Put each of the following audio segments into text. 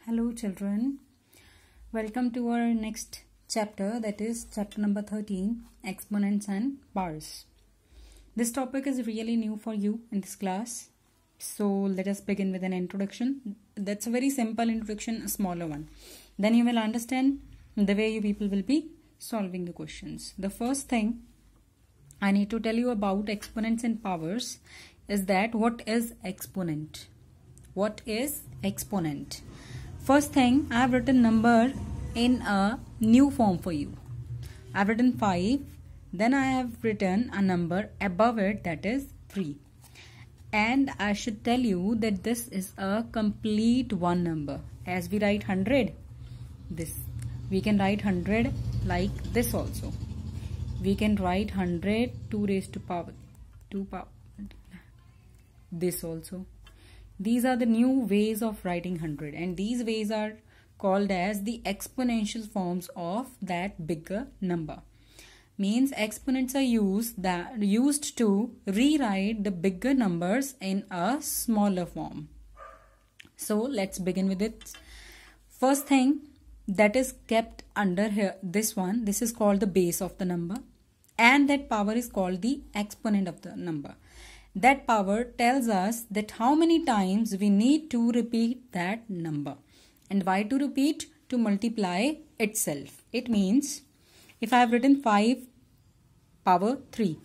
Hello children, welcome to our next chapter, that is chapter number 13, exponents and powers. This topic is really new for you in this class, so let us begin with an introduction. That's a very simple introduction, a smaller one. Then you will understand the way you people will be solving the questions. The first thing I need to tell you about exponents and powers is that what is exponent? What is exponent? First thing, I have written number in a new form for you. I have written 5. Then I have written a number above it, that is 3. And I should tell you that this is a complete one number. As we write 100, this. We can write 100 like this also. We can write 100 2 raised to power 2 power. This also. These are the new ways of writing 100, and these ways are called as the exponential forms of that bigger number. Means exponents are used to rewrite the bigger numbers in a smaller form. So let's begin with it. First thing that is kept under here, this one, this is called the base of the number, and that power is called the exponent of the number. That power tells us that how many times we need to repeat that number. And why to repeat? To multiply itself. It means if I have written 5 power 3,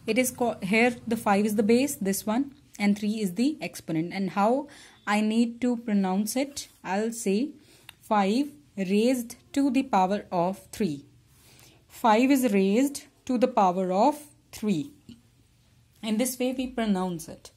it is called, here the 5 is the base, this one, and 3 is the exponent. And how I need to pronounce it? I'll say 5 raised to the power of 3. 5 is raised to the power of 3. In this way we pronounce it.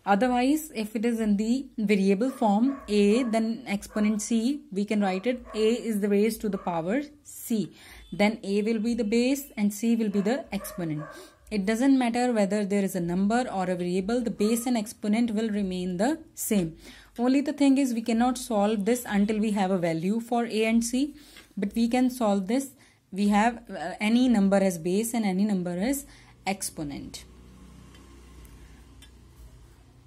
Otherwise, if it is in the variable form a, then exponent c, we can write it a is the raised to the power c. Then a will be the base and c will be the exponent. It doesn't matter whether there is a number or a variable, the base and exponent will remain the same. Only the thing is we cannot solve this until we have a value for a and c. But we can solve this. We have any number as base and any number as exponent.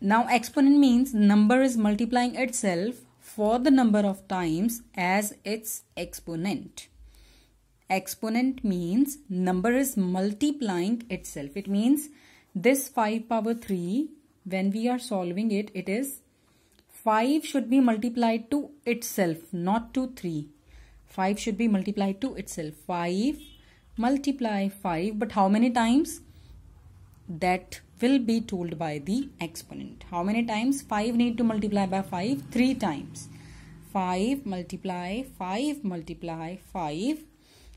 Now exponent means number is multiplying itself for the number of times as its exponent. Exponent means number is multiplying itself. It means this 5 power 3, when we are solving it, it is 5 should be multiplied to itself, not to 3. 5 should be multiplied to itself. 5 multiply 5, but how many times? That will be told by the exponent. How many times? 5 need to multiply by 5 3 times. 5 multiply 5 multiply 5,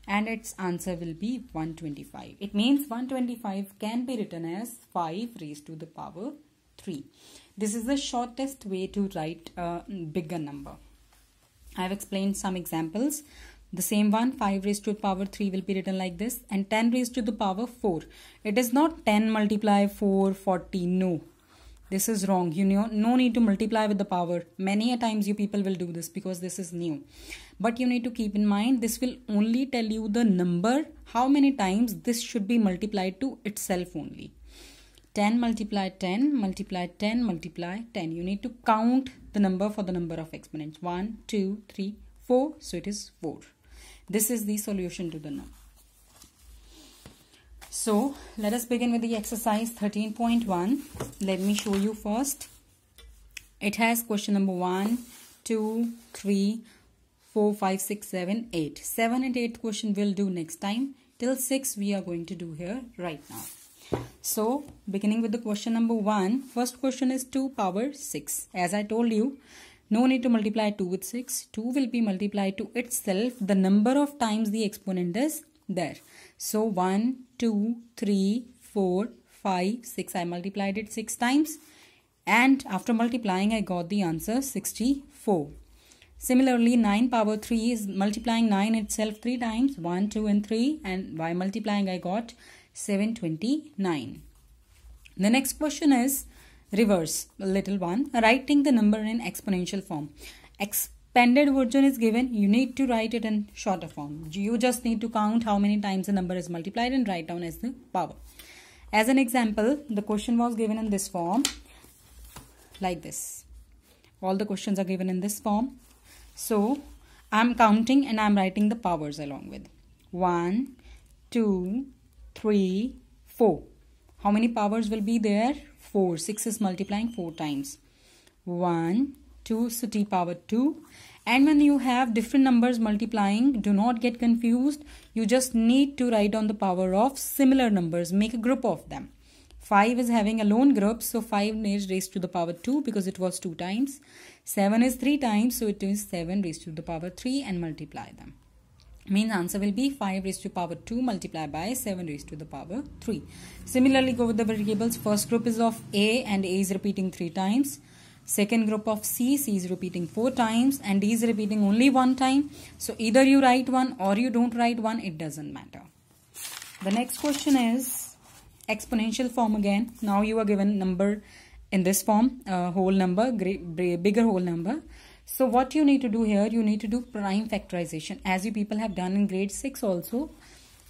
and its answer will be 125. It means 125 can be written as 5 raised to the power 3. This is the shortest way to write a bigger number. I have explained some examples. The same one, 5 raised to the power 3 will be written like this, and 10 raised to the power 4. It is not 10 multiply 4 40. No, this is wrong. You know, no need to multiply with the power. Many a times you people will do this because this is new. But you need to keep in mind, this will only tell you the number, how many times this should be multiplied to itself only. 10 multiply 10 multiply 10 multiply 10. You need to count the number for the number of exponents. 1, 2, 3, 4. So it is 4. This is the solution to the number. So let us begin with the exercise 13.1. Let me show you first. It has question number 1, 2, 3, 4, 5, 6, 7, 8. 7 and 8 question we'll do next time. Till 6 we are going to do here right now. So beginning with the question number 1. First question is 2 power 6. As I told you, no need to multiply 2 with 6. 2 will be multiplied to itself the number of times the exponent is there. So 1, 2, 3, 4, 5, 6. I multiplied it 6 times. And after multiplying, I got the answer 64. Similarly, 9 power 3 is multiplying 9 itself 3 times. 1, 2 and 3. And by multiplying, I got 729. The next question is reverse, little one, writing the number in exponential form. Expanded version is given. You need to write it in shorter form. You just need to count how many times the number is multiplied and write down as the power. As an example, the question was given in this form like this. All the questions are given in this form. So I'm counting and I'm writing the powers along with. 1, 2, 3, 4. How many powers will be there? 4. 6 is multiplying 4 times. 1, 2, so t power 2. And when you have different numbers multiplying, do not get confused. You just need to write on the power of similar numbers. Make a group of them. 5 is having a lone group, so 5 is raised to the power 2 because it was 2 times. 7 is 3 times, so it is 7 raised to the power 3 and multiply them. Means answer will be 5 raised to the power 2 multiplied by 7 raised to the power 3. Similarly, go with the variables. First group is of A and A is repeating 3 times. Second group of C, C is repeating 4 times and D is repeating only 1 time. So either you write 1 or you don't write 1, it doesn't matter. The next question is exponential form again. Now you are given number in this form, whole number, bigger whole number. So what you need to do here, you need to do prime factorization as you people have done in grade 6 also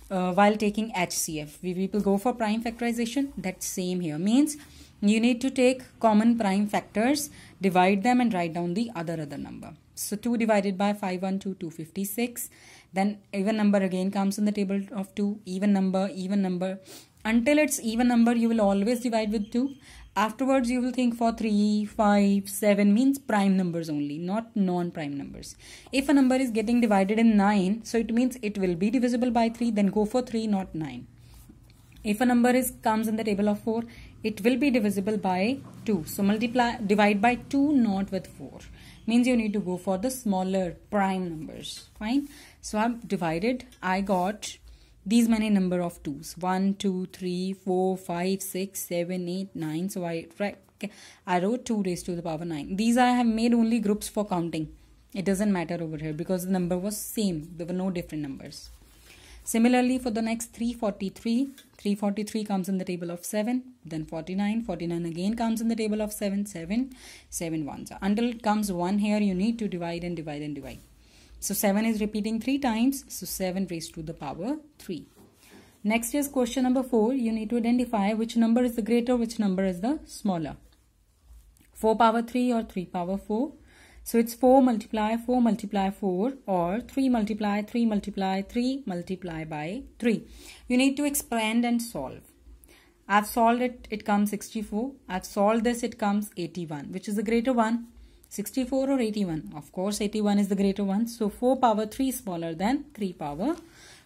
while taking HCF. We people go for prime factorization. That's same here. Means you need to take common prime factors, divide them and write down the other number. So 2 divided by 512, 256. Then even number again comes in the table of 2. Even number. Until it's even number, you will always divide with 2. Afterwards, you will think for 3, 5, 7 means prime numbers only, not non-prime numbers. If a number is getting divided in 9, so it means it will be divisible by 3, then go for 3, not 9. If a number comes in the table of 4, it will be divisible by 2. So divide by 2, not with 4. Means you need to go for the smaller prime numbers. Fine. So I've divided. I got these many number of 2's. 1, 2, 3, 4, 5, 6, 7, 8, 9. So I wrote 2 raised to the power 9. These I have made only groups for counting. It doesn't matter over here because the number was same. There were no different numbers. Similarly, for the next 343, 343 comes in the table of 7, then 49, 49 again comes in the table of 7, 7, 7 ones. Until it comes 1 here, you need to divide and divide and divide. So 7 is repeating 3 times, so 7 raised to the power 3. Next is question number 4. You need to identify which number is the greater, which number is the smaller. 4 power 3 or 3 power 4. So it's 4 multiply 4 or 3 multiply 3 multiply 3 multiply by 3. You need to expand and solve. I've solved it, it comes 64. I've solved this, it comes 81. Which is the greater one? 64 or 81? Of course 81 is the greater one. So 4 power 3 is smaller than 3 power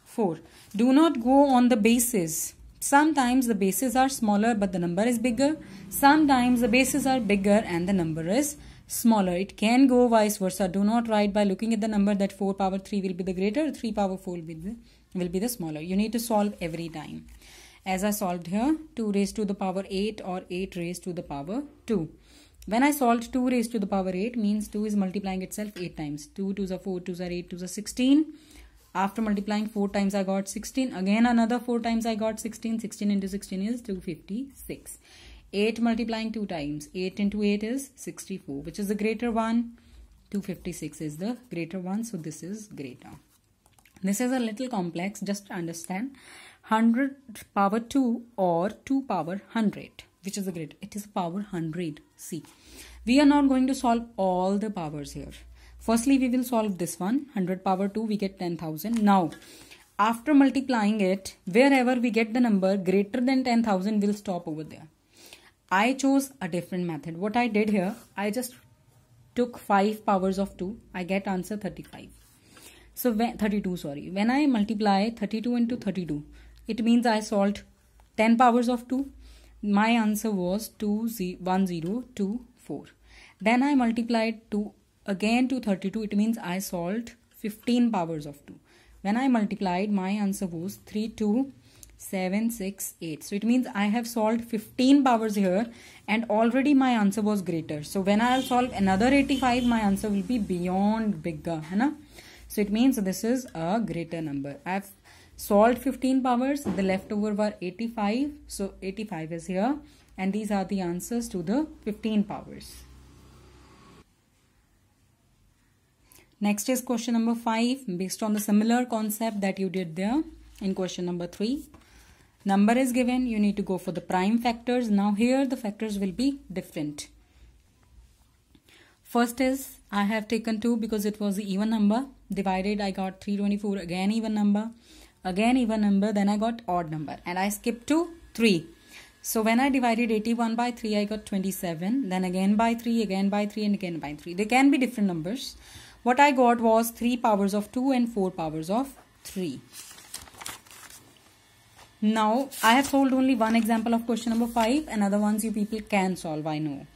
4. Do not go on the bases. Sometimes the bases are smaller but the number is bigger. Sometimes the bases are bigger and the number is smaller. It can go vice versa. Do not write by looking at the number that 4 power 3 will be the greater, 3 power 4 will be the smaller. You need to solve every time. As I solved here, 2 raised to the power 8 or 8 raised to the power 2. When I solved 2 raised to the power 8 means 2 is multiplying itself 8 times. 2 2s are 4, 2s are 8, 2s are 16. After multiplying 4 times I got 16. Again another 4 times I got 16. 16 into 16 is 256. 8 multiplying 2 times. 8 into 8 is 64. Which is the greater one? 256 is the greater one. So this is greater. This is a little complex. Just understand. 100 power 2 or 2 power 100. Which is the greater? It is power 100. See. We are not going to solve all the powers here. Firstly, we will solve this one. 100 power 2, we get 10,000. Now, after multiplying it, wherever we get the number greater than 10,000, we'll stop over there. I chose a different method. What I did here, I just took 5 powers of 2. I get answer 35. So, 32, sorry. When I multiply 32 into 32, it means I solved 10 powers of 2. My answer was 1024. Then I multiplied 2 again to 32. It means I solved 15 powers of 2. When I multiplied, my answer was 32768. So it means I have solved 15 powers here and already my answer was greater. So when I'll solve another 85, my answer will be beyond bigger. Hai na? So it means this is a greater number. I've solved 15 powers. The leftover were 85. So 85 is here. And these are the answers to the 15 powers. Next is question number 5, based on the similar concept that you did there in question number 3. Number is given, you need to go for the prime factors. Now here the factors will be different. First is I have taken 2 because it was the even number. Divided, I got 324, again even number, then I got odd number, and I skipped to 3. So when I divided 81 by 3, I got 27, then again by 3, again by 3, and again by 3. They can be different numbers. What I got was 3 powers of 2 and 4 powers of 3. Now, I have solved only one example of question number 5, and other ones you people can solve, I know.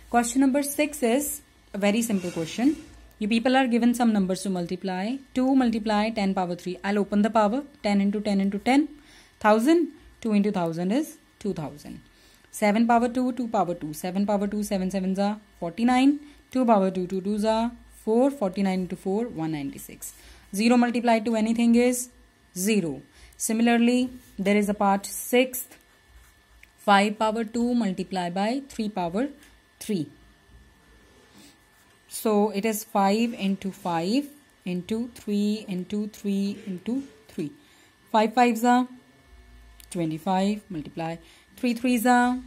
Question number 6 is a very simple question. You people are given some numbers to multiply. 2 multiply 10 power 3. I'll open the power. 10 into 10 into 10. 1000. 2 into 1000 is 2000. 7 power 2, 2 power 2. 7 power 2, 7 sevens are 49. 2 power 2, 2 twos are 4. 49 into 4, 196. 0 multiplied to anything is 0. Similarly, there is a part 6th. 5 power 2 multiplied by 3 power 3. So it is 5 into 5 into 3 into 3 into 3. 5 5s are 25, multiply 3 3s are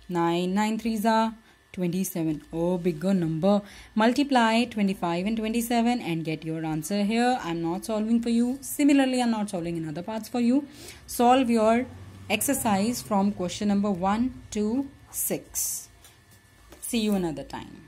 9, 9 3s are 27. Oh, bigger number. Multiply 25 and 27 and get your answer here. I'm not solving for you. Similarly, I'm not solving in other parts for you. Solve your exercise from question number 1 to 6. See you another time.